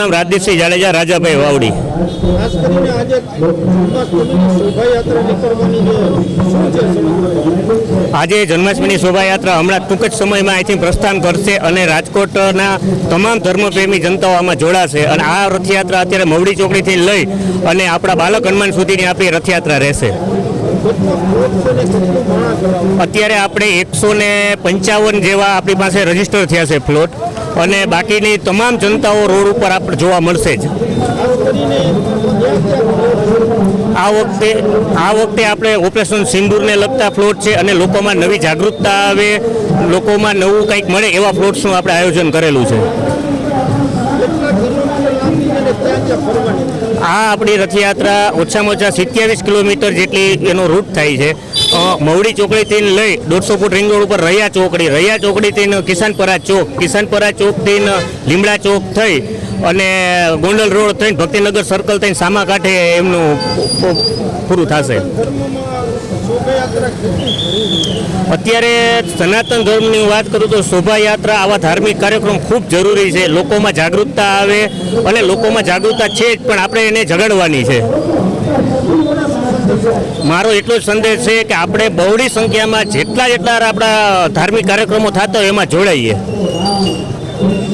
નામ રાજદીપસિંહ જાડેજા, રાજાભાઈ વાવડી. ખાસ કરીને આજે જન્માષ્ટમીની શોભાયાત્રા નીકળવાની છે, શું છે સમગ્ર? આજે જન્માષ્ટમીની શોભાયાત્રા હમણાં ટૂંક જ સમયમાં અહીંથી પ્રસ્થાન કરશે અને રાજકોટના તમામ ધર્મપ્રેમી જનતાઓ આમાં જોડાશે. અને આ રથયાત્રા અત્યારે મવડી ચોકડીથી લઈ અને આપણા બાલક હનુમાન સુધીની આપણી રથયાત્રા રહેશે. અત્યારે આપણે 155 જેવા આપણી પાસે રજીસ્ટર થયા છે ફ્લોટ, અને બાકીની તમામ જનતાઓ રોડ ઉપર આપણે જોવા મળશે જ. આ વખતે આપણે ઓપરેશન સિંદૂરને લગતા ફ્લોટ છે અને લોકોમાં નવી જાગૃતતા આવે, લોકોમાં નવું કંઈક મળે એવા ફ્લોટ્સનું આપણે આયોજન કરેલું છે. આ આપણી રથયાત્રા ઓછામાં ઓછા 27 કિલોમીટર જેટલી એનો રૂટ થાય છે. મવડી ચોકડીથી લઈ 150 ફૂટ રિંગ રોડ ઉપર રૈયા ચોકડીથી કિસાનપરા ચોકથી લીમડા ચોક થઈ અને ગોંડલ રોડ થઈને ભક્તિનગર સર્કલ થઈને સામા કાંઠે એમનું પૂરું થશે. અત્યારે સનાતન ધર્મની વાત કરું તો શોભાયાત્રા, આવા ધાર્મિક કાર્યક્રમ ખૂબ જરૂરી છે. લોકોમાં જાગૃતતા આવે અને લોકોમાં જાગૃતતા છે જ, પણ આપણે એને જગાડવાની છે. મારો એટલો જ સંદેશ છે કે આપણે બહોળી સંખ્યામાં જેટલા આપણા ધાર્મિક કાર્યક્રમો થતા હોય એમાં જોડાઈએ.